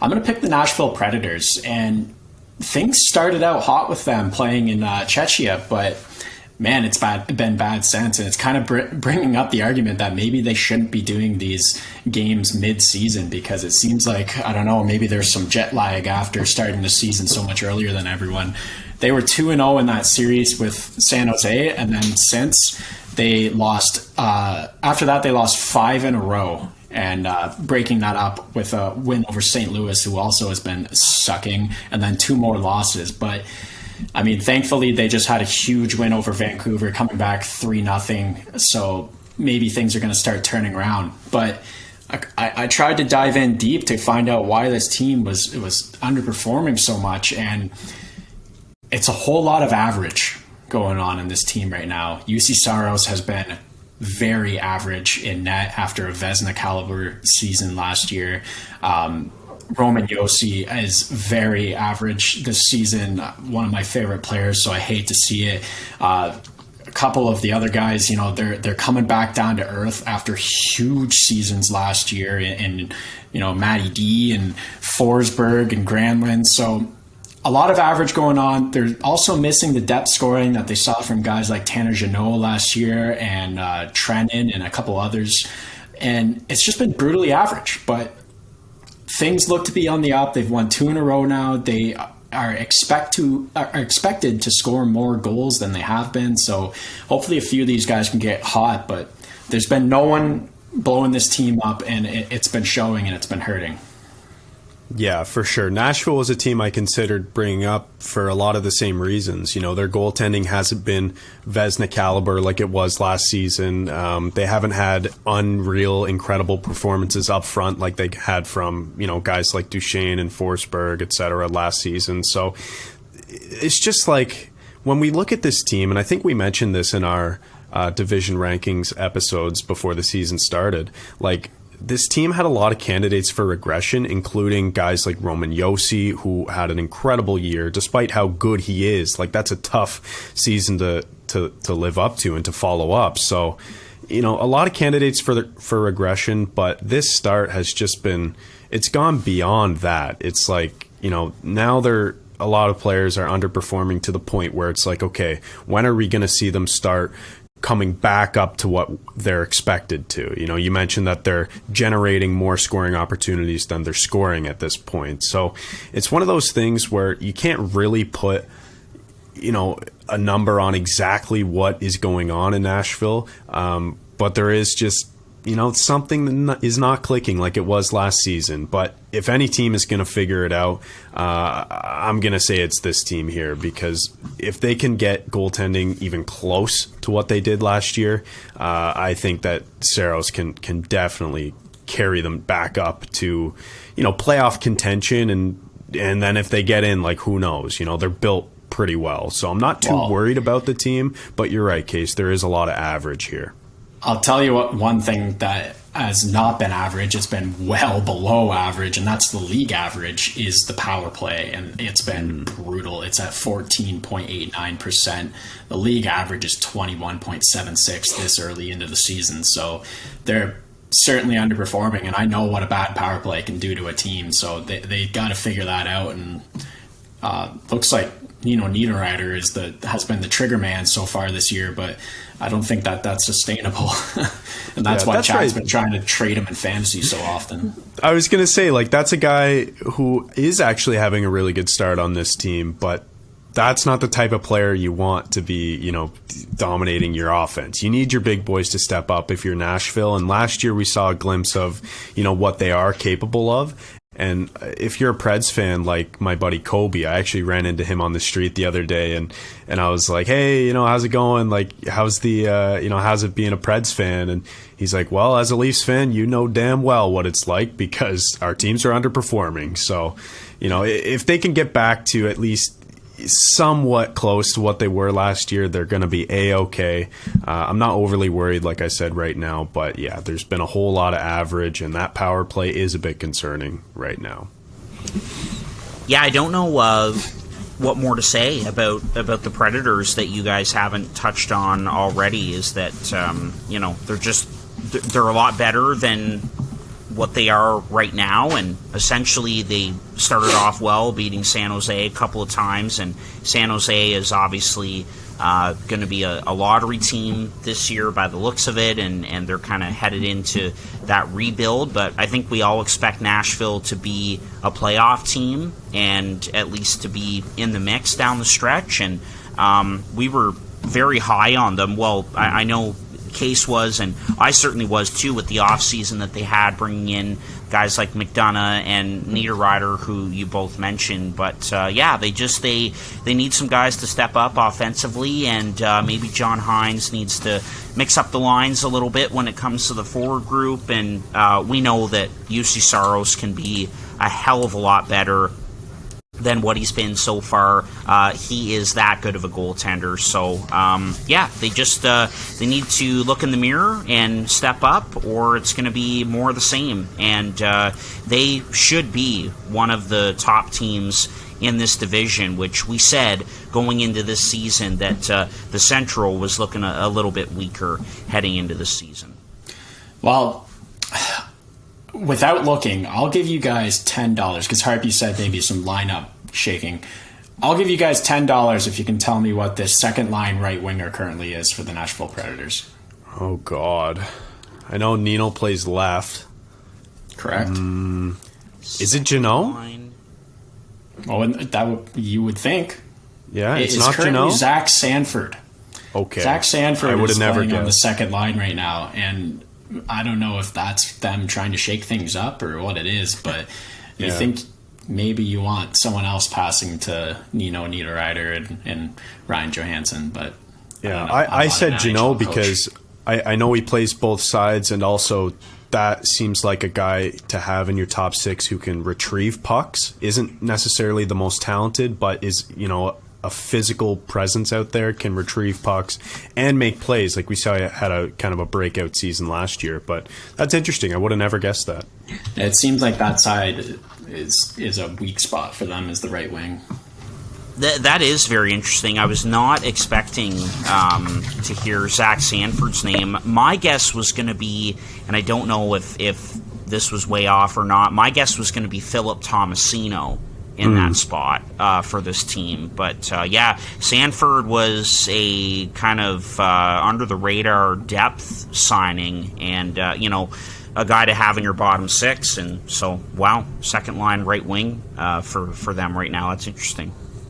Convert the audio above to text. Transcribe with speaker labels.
Speaker 1: I'm going to pick the Nashville Predators. And things started out hot with them playing in Czechia, but man, it's been bad since. And it's kind of bringing up the argument that maybe they shouldn't be doing these games mid-season, because it seems like, I don't know, maybe there's some jet lag after starting the season so much earlier than everyone. They were 2-0 in that series with San Jose, and then since they lost, after that they lost 5 in a row, and breaking that up with a win over St. Louis, who also has been sucking, and then 2 more losses. But I mean, thankfully they just had a huge win over Vancouver, coming back 3-0. So maybe things are going to start turning around. But I tried to dive in deep to find out why this team was underperforming so much, and it's a whole lot of average going on in this team right now. UC Saros has been very average in net after a Vezina caliber season last year. Roman Josi is very average this season, one of my favorite players, so I hate to see it. A couple of the other guys, they're coming back down to earth after huge seasons last year, and Matty D and Forsberg and Granlund. So a lot of average going on. They're also missing the depth scoring that they saw from guys like Tanner Jeannot last year, and Trennan and a couple others. And it's just been brutally average, but things look to be on the up. They've won 2 in a row now. They are expected to score more goals than they have been. So hopefully a few of these guys can get hot, but there's been no one blowing this team up, and it's been showing, and it's been hurting.
Speaker 2: Yeah, for sure. Nashville was a team I considered bringing up for a lot of the same reasons. Their goaltending hasn't been Vezina caliber like it was last season. They haven't had unreal, incredible performances up front like they had from, guys like Duchesne and Forsberg, et cetera, last season. So it's just like, when we look at this team, and I think we mentioned this in our division rankings episodes before the season started, like, this team had a lot of candidates for regression, including guys like Roman Josi, who had an incredible year, despite how good he is. Like, that's a tough season to live up to and to follow up. So, a lot of candidates for regression, but this start has just been, it's gone beyond that. It's like, now a lot of players are underperforming to the point where it's like, okay, when are we going to see them start coming back up to what they're expected to? You mentioned that they're generating more scoring opportunities than they're scoring at this point. So it's one of those things where you can't really put, a number on exactly what is going on in Nashville. But there is just, something that is not clicking like it was last season. But if any team is going to figure it out, I'm going to say it's this team here, because if they can get goaltending even close to what they did last year, I think that Saros can definitely carry them back up to, playoff contention. And then if they get in, like, who knows? They're built pretty well. So I'm not too worried about the team, but you're right, Case. There is a lot of average here.
Speaker 1: I'll tell you what, one thing that has not been average, it's been well below average, and that's the league average, is the power play, and it's been brutal. It's at 14.89%. The league average is 21.76 this early into the season, so they're certainly underperforming, and I know what a bad power play can do to a team, so they got to figure that out. And looks like Niederreiter has been the trigger man so far this year, but I don't think that's sustainable. And that's why Chad's been trying to trade him in fantasy so often.
Speaker 2: I was going to say, like, that's a guy who is actually having a really good start on this team, but that's not the type of player you want to be, dominating your offense. You need your big boys to step up if you're Nashville. And last year we saw a glimpse of, what they are capable of. And if you're a Preds fan, like my buddy Kobe, I actually ran into him on the street the other day, and I was like, hey, how's it going? Like, how's how's it being a Preds fan? And he's like, well, as a Leafs fan, you know damn well what it's like, because our teams are underperforming. So, if they can get back to at least somewhat close to what they were last year, they're going to be A-okay. I'm not overly worried, like I said, right now, but yeah, there's been a whole lot of average, and that power play is a bit concerning right now.
Speaker 3: Yeah, I don't know what more to say about the Predators that you guys haven't touched on already. Is that they're a lot better than what they are right now, and essentially they started off well, beating San Jose a couple of times, and San Jose is obviously going to be a lottery team this year by the looks of it, and they're kind of headed into that rebuild. But I think we all expect Nashville to be a playoff team, and at least to be in the mix down the stretch, and we were very high on them. Well, I know Case was, and I certainly was too, with the offseason that they had, bringing in guys like McDonough and Niederreiter, who you both mentioned. But they need some guys to step up offensively, and maybe John Hines needs to mix up the lines a little bit when it comes to the forward group. And we know that UC Saros can be a hell of a lot better than what he's been so far. He is that good of a goaltender. So, they need to look in the mirror and step up, or it's going to be more of the same. And they should be one of the top teams in this division, which we said going into this season that the Central was looking a little bit weaker heading into this season.
Speaker 1: Well, without looking, I'll give you guys $10 because Harpy said maybe some lineup shaking. I'll give you guys $10 if you can tell me what this second line right winger currently is for the Nashville Predators.
Speaker 2: Oh, God. I know Nino plays left.
Speaker 1: Correct.
Speaker 2: Is it Janot?
Speaker 1: Well, you would think.
Speaker 2: Yeah, it's
Speaker 1: not
Speaker 2: currently
Speaker 1: Janot? Zach Sanford.
Speaker 2: Okay.
Speaker 1: Zach Sanford
Speaker 2: I would have
Speaker 1: is
Speaker 2: never
Speaker 1: playing on the
Speaker 2: guessed.
Speaker 1: second line right now, and I don't know if that's them trying to shake things up or what it is, but you think maybe you want someone else passing to Nino Niederreiter and Ryan Johansson, but
Speaker 2: I said Janot because I know he plays both sides, and also that seems like a guy to have in your top six who can retrieve pucks. Isn't necessarily the most talented, but is, a physical presence out there, can retrieve pucks and make plays. Like we saw, had a kind of a breakout season last year, but that's interesting. I would have never guessed that.
Speaker 1: It seems like that side is a weak spot for them as the right wing.
Speaker 3: That is very interesting. I was not expecting to hear Zach Sanford's name. My guess was going to be, and I don't know if this was way off or not, my guess was going to be Philip Tomasino in that spot for this team. But Sanford was a kind of under-the-radar depth signing, and, a guy to have in your bottom six. And so, second line right wing for them right now. That's interesting.